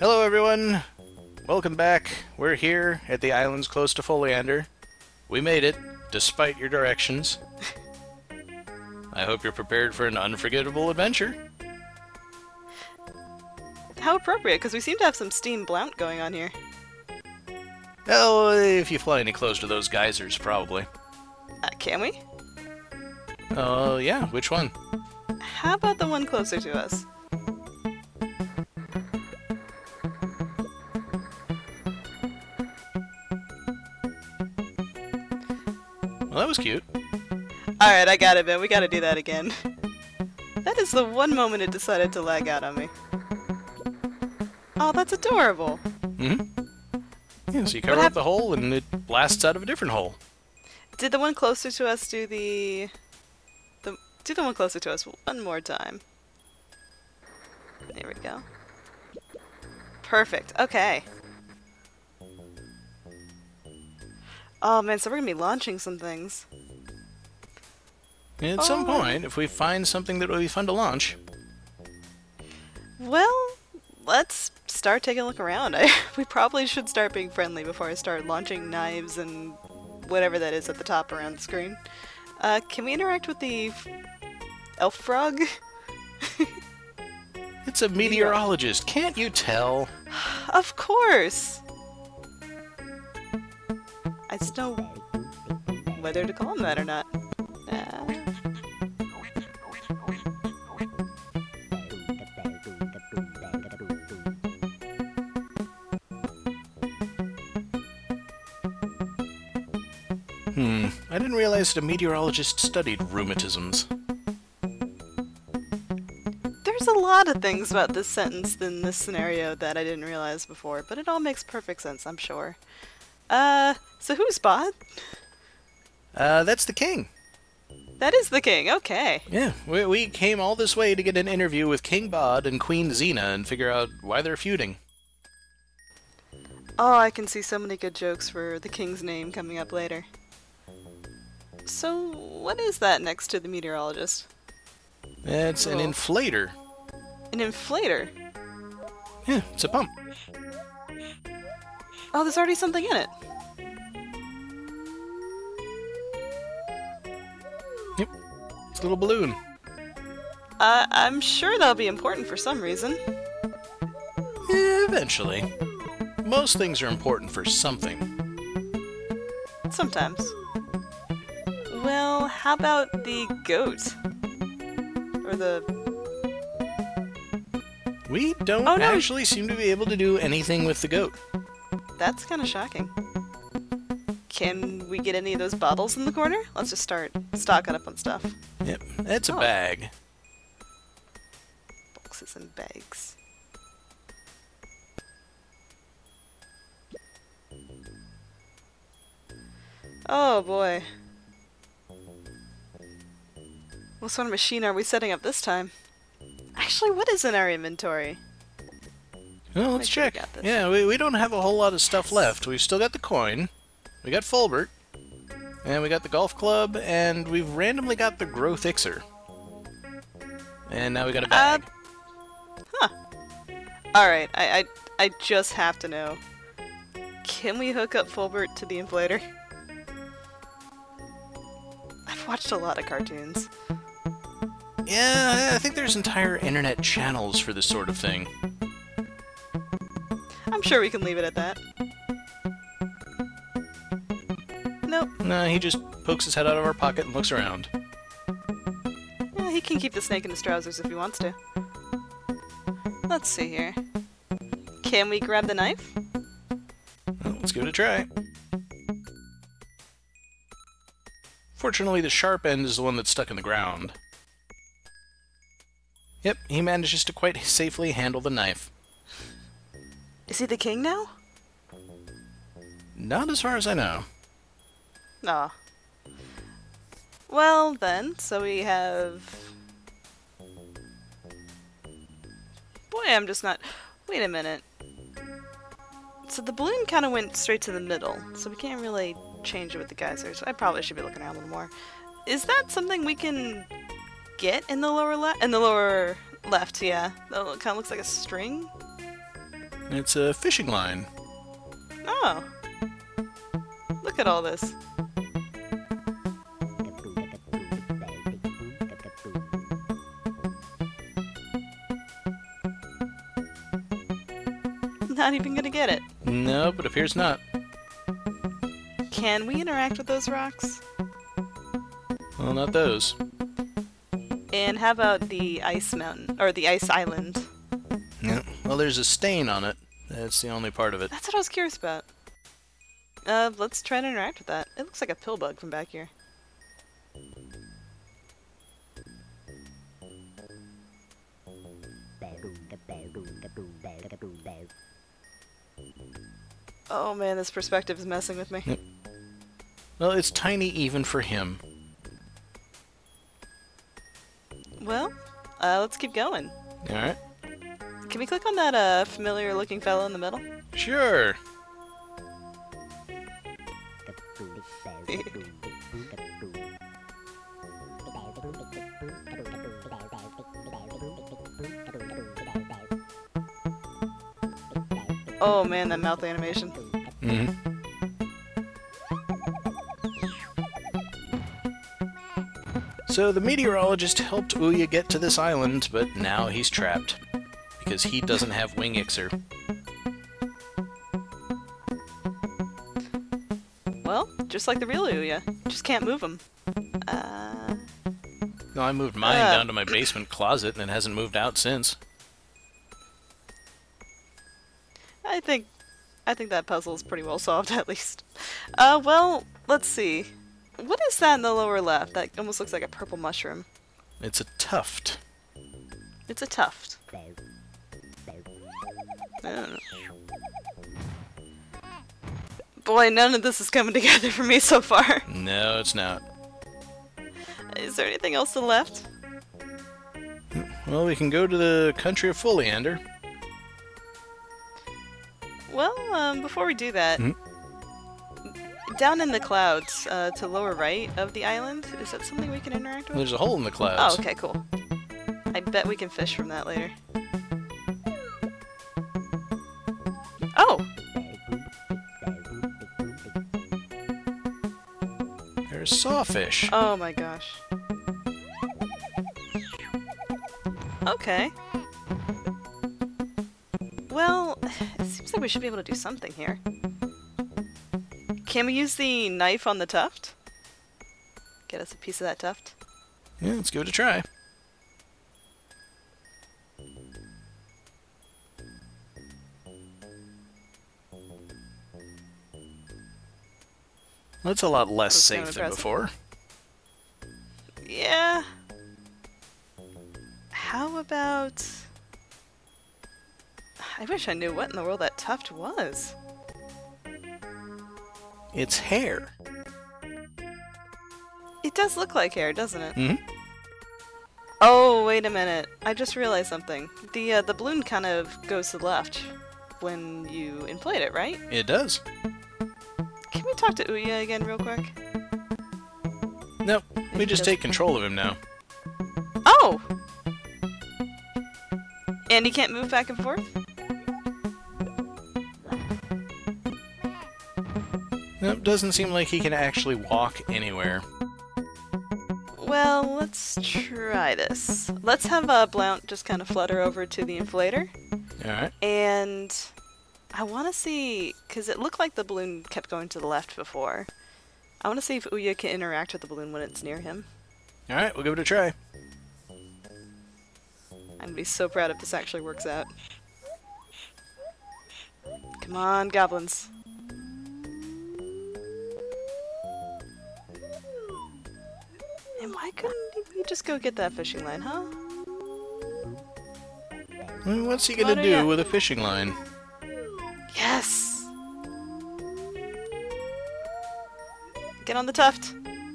Hello everyone! Welcome back. We're here at the islands close to Foliander. We made it, despite your directions. I hope you're prepared for an unforgettable adventure. How appropriate, because we seem to have some steam blount going on here. Oh, if you fly any close to those geysers, probably. Can we? Oh, yeah, which one? How about the one closer to us? Well, that was cute. Alright, I got it, man. We gotta do that again. That is the one moment it decided to lag out on me. Oh, that's adorable. Mm-hmm. Yeah, so you cover up the hole and it blasts out of a different hole. Did the one closer to us do the one closer to us one more time. There we go. Perfect. Okay. Oh man, so we're gonna be launching some things. And at some point, if we find something that would be fun to launch. Well, let's start taking a look around. We probably should start being friendly before I start launching knives and whatever that is at the top around the screen. Can we interact with the elf frog? It's a meteorologist, can't you tell? Of course! I just know whether to call him that or not. I didn't realize that a meteorologist studied rheumatisms. There's a lot of things about this sentence in this scenario that I didn't realize before, but it all makes perfect sense, I'm sure. So who's Bod? That's the king. That is the king, okay. Yeah, we came all this way to get an interview with King Bod and Queen Xena and figure out why they're feuding. Oh, I can see so many good jokes for the king's name coming up later. So, what is that next to the meteorologist? It's an inflator. An inflator? Yeah, it's a pump. Oh, there's already something in it. Yep, it's a little balloon. I'm sure that'll be important for some reason. Eventually. Most things are important for something. Sometimes. Well, how about the goat? Or the... We don't actually seem to be able to do anything with the goat. That's kind of shocking. Can we get any of those bottles in the corner? Let's just start stocking up on stuff. Yep, it's a bag. Boxes and bags. Oh boy. What sort of machine are we setting up this time? Actually, what is in our inventory? Well, let's check. Yeah, we don't have a whole lot of stuff left. We've still got the coin, we got Fulbert, and we got the golf club, and we've randomly got the growth elixir. And now we got a bag. Huh. Alright, I just have to know. Can we hook up Fulbert to the inflator? I've watched a lot of cartoons. Yeah, I think there's entire internet channels for this sort of thing. I'm sure we can leave it at that. Nope. No, he just pokes his head out of our pocket and looks around. Yeah, he can keep the snake in his trousers if he wants to. Let's see here. Can we grab the knife? Well, let's give it a try. Fortunately, the sharp end is the one that's stuck in the ground. Yep, he manages to quite safely handle the knife. Is he the king now? Not as far as I know. Aw. Well then, so we have... Boy, I'm just not... Wait a minute. So the balloon kind of went straight to the middle, so we can't really change it with the geysers. I probably should be looking around a little more. Is that something we can get in the lower left? In the lower left, yeah. That kind of looks like a string. It's a fishing line. Oh. Look at all this. Not even gonna get it. No, but appears not. Can we interact with those rocks? Well, not those. And how about the ice mountain, or the ice island? Yeah. Well, there's a stain on it. That's the only part of it. That's what I was curious about. Let's try to interact with that. It looks like a pill bug from back here. Oh man, this perspective is messing with me. Yep. Well, it's tiny even for him. Well, let's keep going. Alright. Can we click on that familiar looking fellow in the middle? Sure. Oh man, that mouth animation. Mm-hmm. So the meteorologist helped Ouya get to this island, but now he's trapped. Because he doesn't have wing elixir. Well, just like the real Ouya. Just can't move him. No, I moved mine down to my basement closet and it hasn't moved out since. I think that puzzle is pretty well solved, at least. Well, let's see. What is that in the lower left? That almost looks like a purple mushroom. It's a tuft. It's a tuft. I don't know. Boy, none of this is coming together for me so far. No, it's not. Is there anything else to the left? Well, we can go to the country of Foliander. Well, before we do that, down in the clouds, to lower right of the island, is that something we can interact with? There's a hole in the Oh, clouds. okay, cool. I bet we can fish from that later. Oh! There's sawfish. Oh my gosh. Okay. Well, it seems like we should be able to do something here. Can we use the knife on the tuft? Get us a piece of that tuft? Yeah, let's give it a try. That's a lot less That's kinda safe than impressive. before. Yeah. How about... I wish I knew what in the world that tuft was. It's hair. It does look like hair, doesn't it? Mm-hmm. Oh, wait a minute. I just realized something. The balloon kind of goes to the left when you inflate it, right? It does. Can we talk to Ouya again real quick? Nope. We just take control of him now. Oh! And he can't move back and forth? Nope, doesn't seem like he can actually walk anywhere. Well, let's try this. Let's have Blount just kind of flutter over to the inflator. Alright. And I want to see, because it looked like the balloon kept going to the left before. I want to see if Ouya can interact with the balloon when it's near him. Alright, we'll give it a try. I'm going to be so proud if this actually works out. Come on, goblins. And why couldn't we just go get that fishing line, huh? What's he gonna do with a fishing line? Yes! Get on the tuft.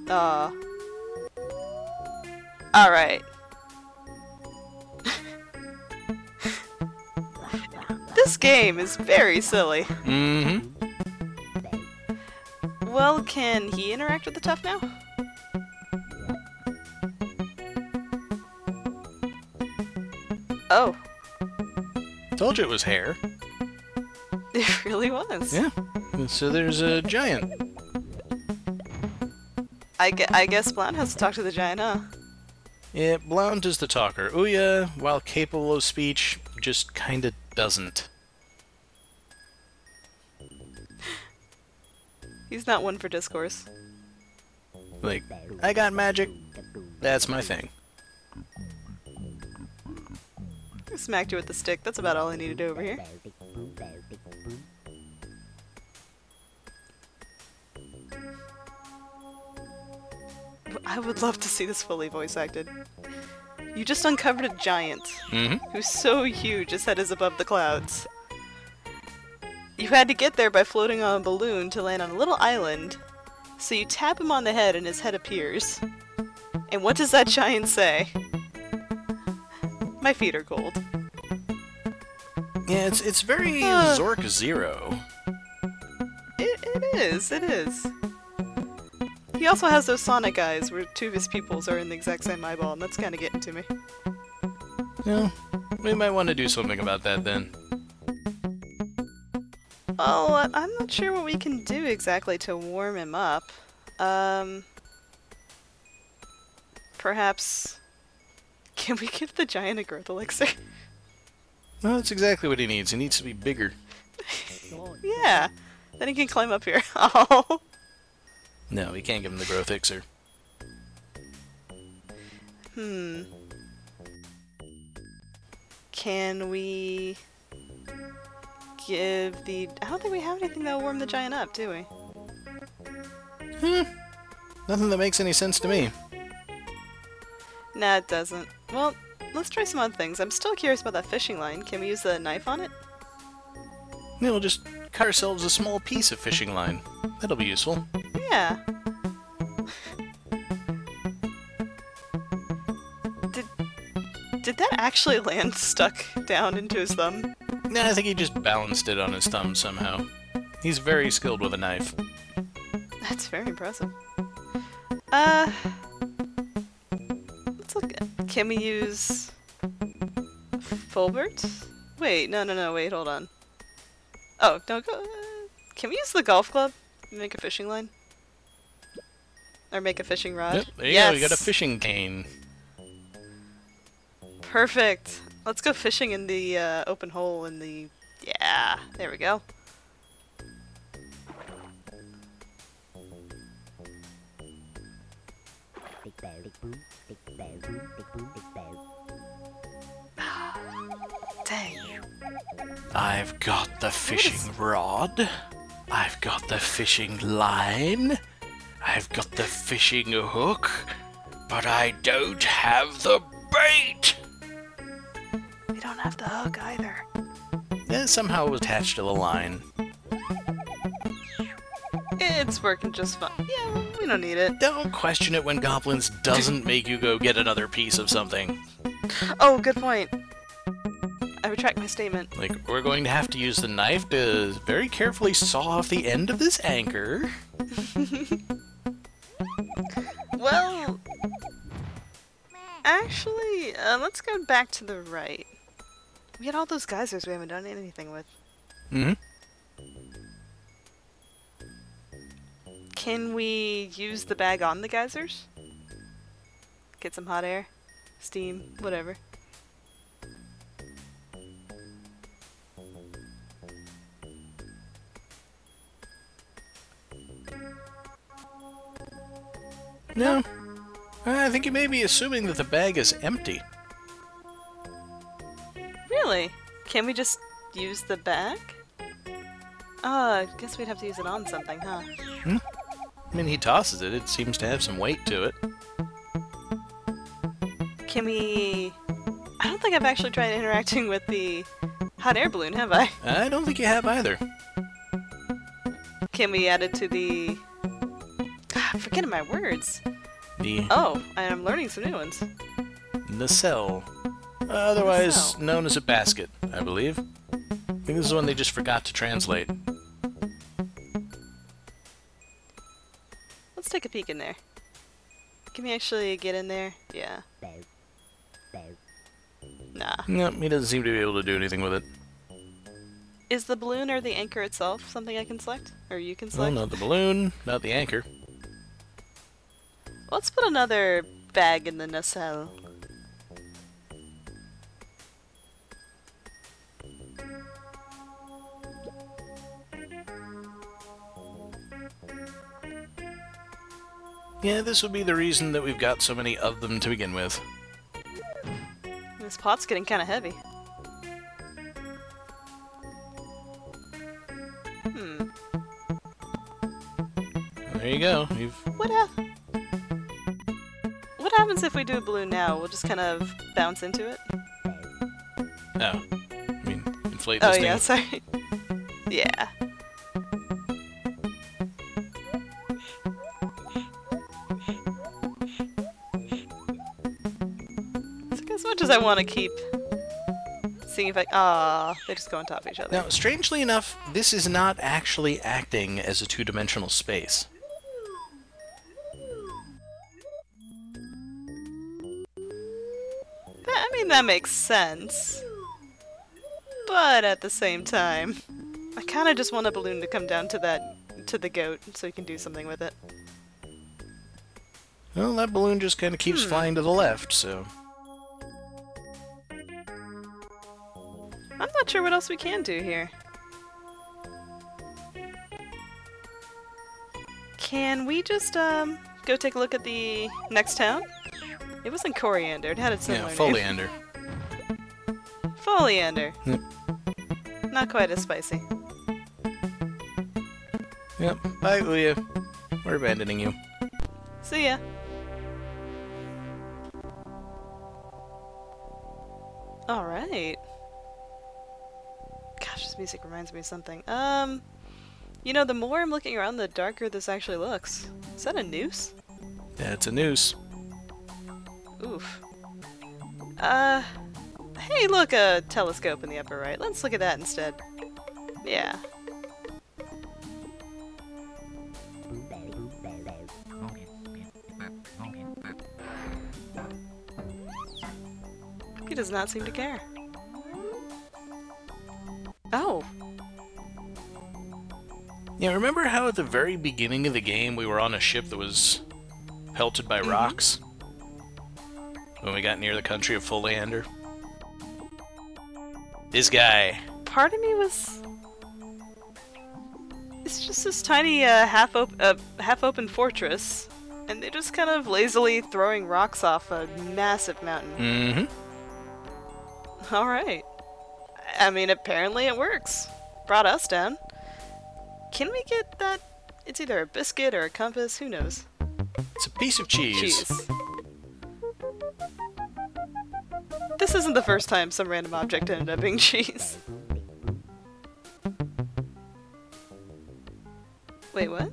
Aw. Alright. This game is very silly. Mm-hmm. Well, can he interact with the tuft now? Oh. Told you it was hair. It really was. Yeah. So there's a giant. I guess Blount has to talk to the giant, huh? Yeah, Blount is the talker. Ouya, while capable of speech, just kinda doesn't. He's not one for discourse. Like, I got magic, that's my thing. I smacked you with the stick, that's about all I need to do over here. I would love to see this fully voice acted. You just uncovered a giant who's so huge his head is above the clouds. You had to get there by floating on a balloon to land on a little island, so you tap him on the head and his head appears. And what does that giant say? My feet are cold. Yeah, it's very Zork Zero. It is. He also has those Sonic eyes where two of his pupils are in the exact same eyeball, and that's kind of getting to me. Well, we might want to do something about that then. Well, I'm not sure what we can do exactly to warm him up. Perhaps... Can we give the giant a growth elixir? Well, that's exactly what he needs. He needs to be bigger. Yeah. Then he can climb up here. Oh. No, we can't give him the growth elixir. Can we give the... I don't think we have anything that'll warm the giant up, do we? Nothing that makes any sense to me. Nah, it doesn't. Well, let's try some other things. I'm still curious about that fishing line. Can we use the knife on it? Yeah, we'll just cut ourselves a small piece of fishing line. That'll be useful. Yeah. Did that actually land stuck down into his thumb? Nah, I think he just balanced it on his thumb somehow. He's very skilled with a knife. That's very impressive. Let's look at... Can we use... Fulbert? Wait, no, wait, hold on. Oh, no, go... Can we use the golf club? Make a fishing line? Or make a fishing rod? Yep, there you go, you got a fishing cane. Perfect! Let's go fishing in the open hole in the... Yeah, there we go. Dang. I've got the fishing rod. I've got the fishing line. I've got the fishing hook. But I don't have the bait! We don't have the hook either. Yeah, somehow it was attached to the line. It's working just fine. Yeah, we don't need it. Don't question it when Goblins doesn't make you go get another piece of something. Oh, good point. I retract my statement. Like, we're going to have to use the knife to very carefully saw off the end of this anchor. Well... Actually, let's go back to the right. We had all those geysers we haven't done anything with. Can we use the bag on the geysers? Get some hot air? Steam? Whatever. No. I think you may be assuming that the bag is empty. Really? Can we just use the bag? I guess we'd have to use it on something, huh? I mean, he tosses it. It seems to have some weight to it. Can we... I don't think I've actually tried interacting with the hot air balloon, have I? I don't think you have either. Can we add it to the... I'm forgetting my words. The... Oh, I'm learning some new ones. Nacelle. Otherwise known as a basket, I believe. I think this is one they just forgot to translate. Let's take a peek in there. Can we actually get in there? Yeah. Nah. No, he doesn't seem to be able to do anything with it. Is the balloon or the anchor itself something I can select? Or you can Well, select? not the balloon, not the anchor. Let's put another bag in the nacelle. Yeah, this would be the reason that we've got so many of them to begin with. This pot's getting kind of heavy. There you go. What happens if we do a balloon now? We'll just kind of bounce into it? Oh. I mean, inflate this thing. Oh yeah, sorry. Yeah. As much as I want to keep seeing if they just go on top of each other. Now, strangely enough, this is not actually acting as a two-dimensional space. I mean, that makes sense. But at the same time, I kind of just want a balloon to come down to the goat so you can do something with it. Well, that balloon just kind of keeps flying to the left, so... I'm not sure what else we can do here. Can we just, go take a look at the next town? It wasn't Coriander, it had a similar name. Foliander. Foliander. Yep. Not quite as spicy. Yep. Bye, Ouya. We're abandoning you. See ya. Alright. Gosh, this music reminds me of something. You know, the more I'm looking around, the darker this actually looks. Is that a noose? Yeah, it's a noose. Oof. Hey, look, a telescope in the upper right. Let's look at that instead. Yeah. He does not seem to care. Oh. Yeah, remember how at the very beginning of the game we were on a ship that was pelted by rocks? When we got near the country of Foliander? This guy. Part of me was... It's just this tiny half-open fortress, and they're just kind of lazily throwing rocks off a massive mountain. Mm-hmm. Alright. I mean, apparently it works. Brought us down. Can we get that? It's either a biscuit or a compass, who knows? It's a piece of cheese. This isn't the first time some random object ended up being cheese. Wait, what?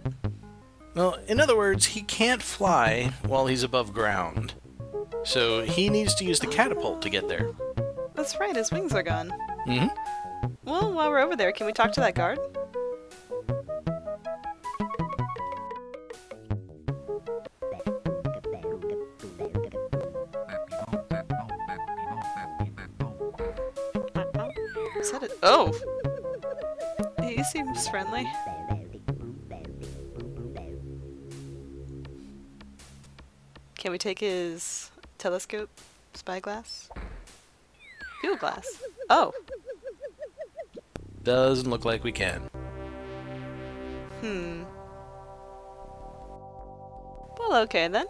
Well, in other words, he can't fly while he's above ground. So he needs to use the catapult to get there. That's right, his wings are gone. Mm-hmm. Well, while we're over there, can we talk to that guard? Is that it? Oh! He seems friendly. Can we take his telescope? Spyglass? Field glass. Oh! Doesn't look like we can. Well, okay then.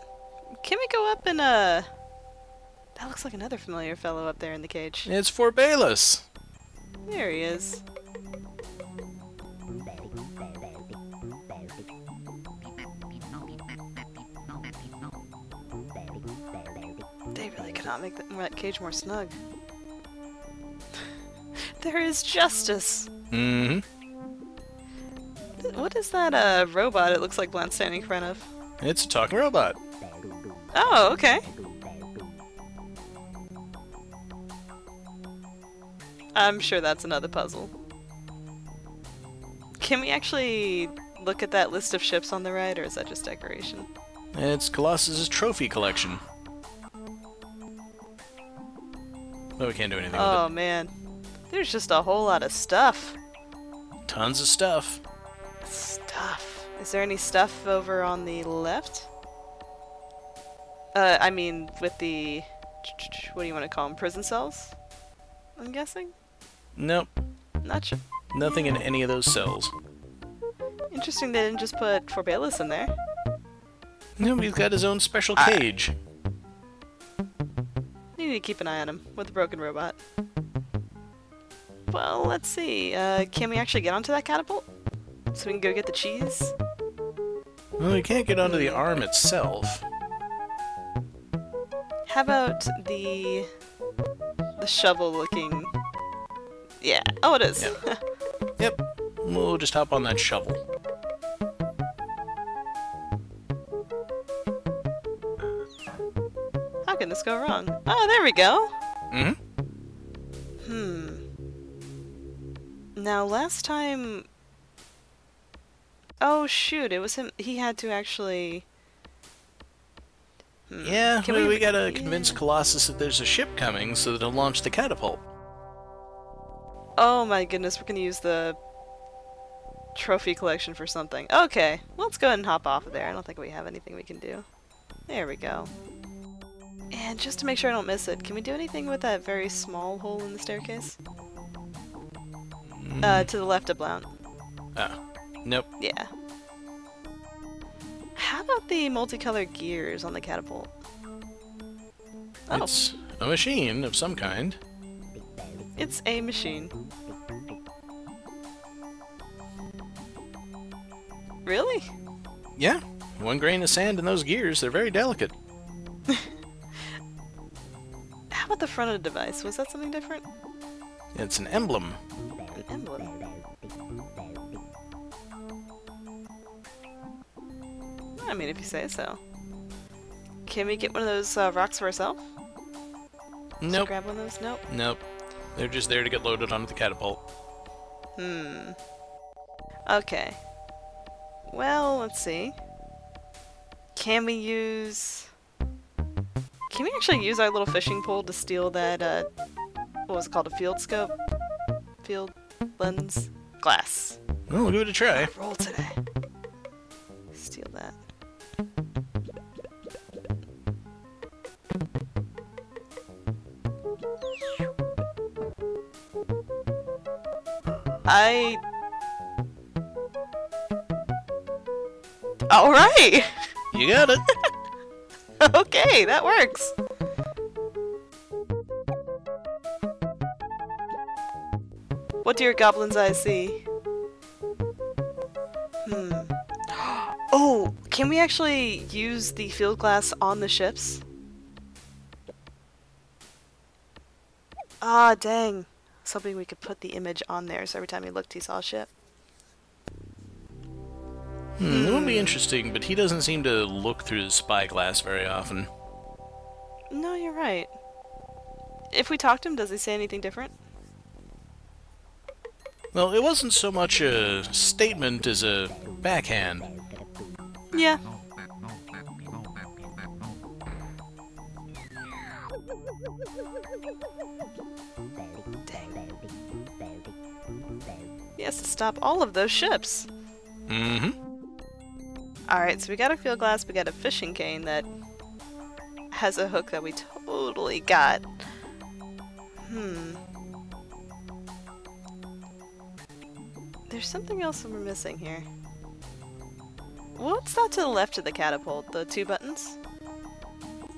Can we go up and, That looks like another familiar fellow up there in the cage. It's FOURBALUS! There he is. They really could not make that cage more snug. There is justice! Mm-hmm. What is that, robot it looks like Blunt's standing in front of? It's a talking robot. Oh, okay. I'm sure that's another puzzle. Can we actually look at that list of ships on the right, or is that just decoration? It's Colossus's trophy collection. But we can't do anything with it. Oh man. There's just a whole lot of stuff. Tons of stuff. Stuff. Is there any stuff over on the left? I mean, with the... what do you want to call them? Prison cells? I'm guessing? Nope. Not sure. Nothing in any of those cells. Interesting they didn't just put FOURBALUS in there. No, he's got his own special cage. You need to keep an eye on him with the broken robot. Well, let's see. Can we actually get onto that catapult? So we can go get the cheese? Well, we can't get onto the arm itself. How about the shovel-looking... Yeah. Oh, it is. Yep. Yep. We'll just hop on that shovel. How can this go wrong? Oh, there we go. Mm-hmm. Now, last time... Oh, shoot. It was him. He had to actually... Yeah, we gotta convince Colossus that there's a ship coming so that he'll launch the catapult. Oh my goodness, we're gonna use the trophy collection for something. Okay, let's go ahead and hop off of there. I don't think we have anything we can do. There we go. And just to make sure I don't miss it, can we do anything with that very small hole in the staircase? To the left of Blount. Oh. Nope. Yeah. How about the multicolored gears on the catapult? Oh. It's a machine of some kind. It's a machine. Really? Yeah. 1 grain of sand in those gears, they're very delicate. How about the front of the device? Was that something different? It's an emblem. An emblem. I mean, if you say so. Can we get one of those rocks for ourselves? Nope. Grab one of those? Nope. Nope. They're just there to get loaded onto the catapult. Okay. Well, let's see. Can we use... Can we actually use our little fishing pole to steal that, what was it called? A field scope? Field lens? Glass. Well, we'll give it a try. Roll today. Steal that. Alright! You got it! Okay, that works! What do your goblin's eyes see? Oh, can we actually use the field glass on the ships? Ah, dang. I was hoping we could put the image on there so every time he looked he saw a ship. It would be interesting, but he doesn't seem to look through the spyglass very often. No, you're right. If we talk to him, does he say anything different? Well, it wasn't so much a statement as a backhand. Yeah. Dang. He has to stop all of those ships. Mm-hmm. Alright, so we got a field glass, we got a fishing cane that has a hook that we totally got. There's something else that we're missing here. What's that to the left of the catapult? The 2 buttons?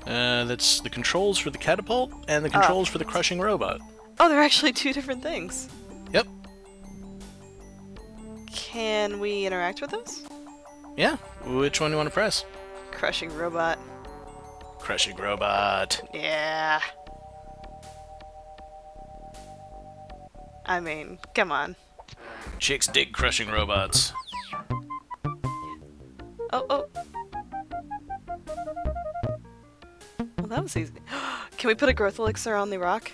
That's the controls for the catapult and the controls for the crushing robot. Oh, they're actually 2 different things. Yep. Can we interact with those? Yeah. Which one do you want to press? Crushing robot. Crushing robot. Yeah. I mean, come on. Chicks dig crushing robots. Oh. Well, that was easy. Can we put a growth elixir on the rock?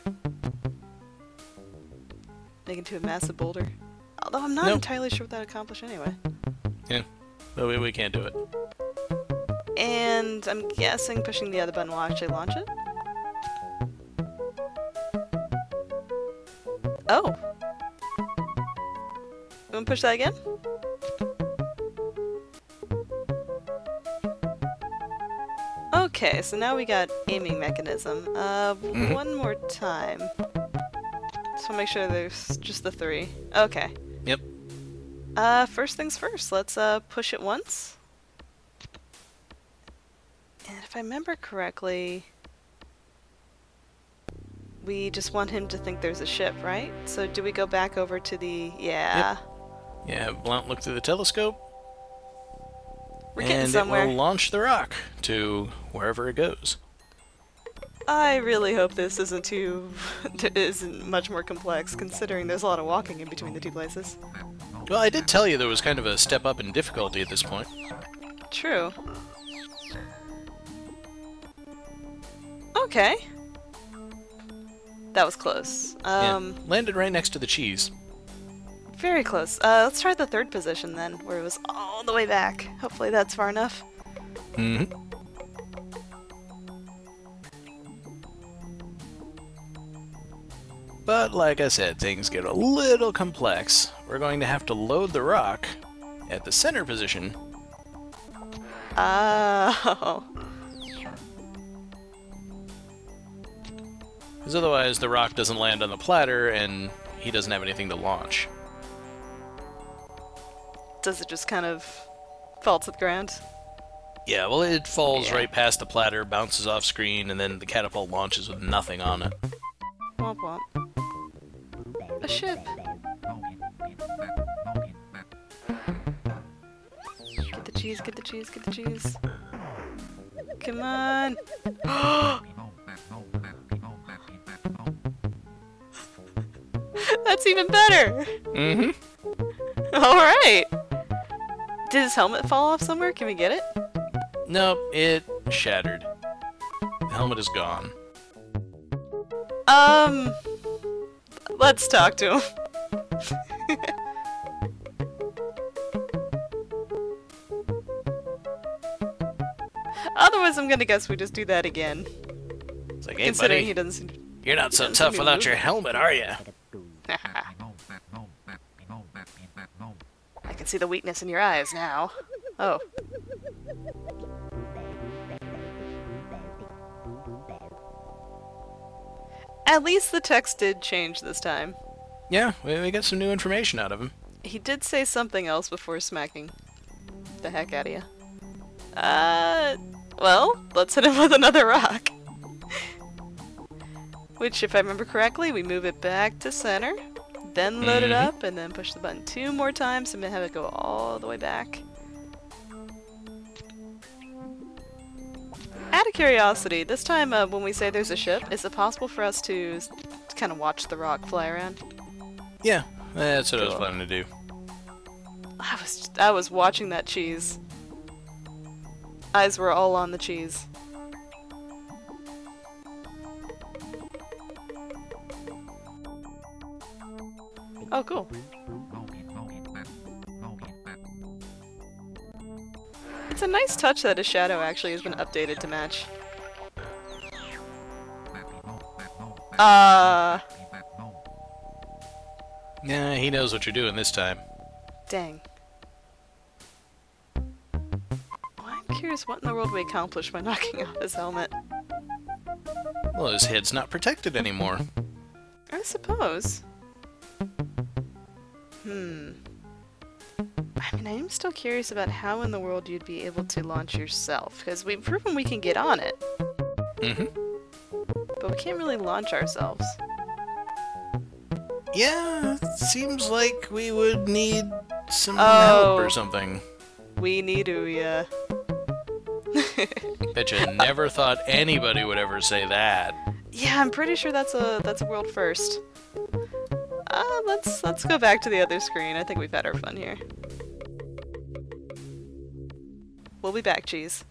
Make it into a massive boulder? Although I'm not entirely sure what that would accomplish anyway. Yeah. But we can't do it. And I'm guessing pushing the other button will actually launch it? Oh. wanna push that again? Okay, so now we got aiming mechanism. One more time. Just wanna make sure there's just the 3. Okay. Yep. First things first, let's push it once. And if I remember correctly, we just want him to think there's a ship, right? So do we go back over to the... yeah. Yep. Yeah, Blount look through the telescope. We're getting somewhere. And it will launch the rock to wherever it goes. I really hope this isn't isn't much more complex, considering there's a lot of walking in between the two places. Well, I did tell you there was kind of a step up in difficulty at this point. True. Okay. That was close. Yeah, landed right next to the cheese. Very close. Let's try the 3rd position then, where it was all the way back. Hopefully that's far enough. Mm-hmm. But like I said, things get a little complex. We're going to have to load the rock at the center position. Oh. Because otherwise the rock doesn't land on the platter and he doesn't have anything to launch. Does it just kind of fall to the ground? Yeah, well, it falls right past the platter, bounces off screen, and then the catapult launches with nothing on it. Womp womp. A ship! Get the cheese, get the cheese, get the cheese. Come on! That's even better! Mm-hmm. Alright! Did his helmet fall off somewhere? Can we get it? Nope, it shattered. The helmet is gone. Let's talk to him. Otherwise, I'm gonna guess we just do that again. It's like, hey, considering buddy, he doesn't. you're not so tough without your helmet, are you? I can see the weakness in your eyes now. Oh. At least the text did change this time. Yeah, we got some new information out of him. He did say something else before smacking the heck out of you. Well, let's hit him with another rock. Which, if I remember correctly, we move it back to center, then load it up, and then push the button 2 more times and have it go all the way back. Out of curiosity, this time when we say there's a ship, is it possible for us to kind of watch the rock fly around? Yeah, that's what I was planning to do. I was watching that cheese. Eyes were all on the cheese. Oh, cool. It's a nice touch that his shadow actually has been updated to match. Yeah, he knows what you're doing this time. Dang. Well, I'm curious what in the world we accomplished by knocking off his helmet. Well, his head's not protected anymore. I suppose. I mean, I am still curious about how in the world you'd be able to launch yourself, because we've proven we can get on it. But we can't really launch ourselves. Yeah, it seems like we would need some help or something. We need to, yeah. Bet you never thought anybody would ever say that. Yeah, I'm pretty sure that's a world first. Let's go back to the other screen. I think we've had our fun here. We'll be back, cheese.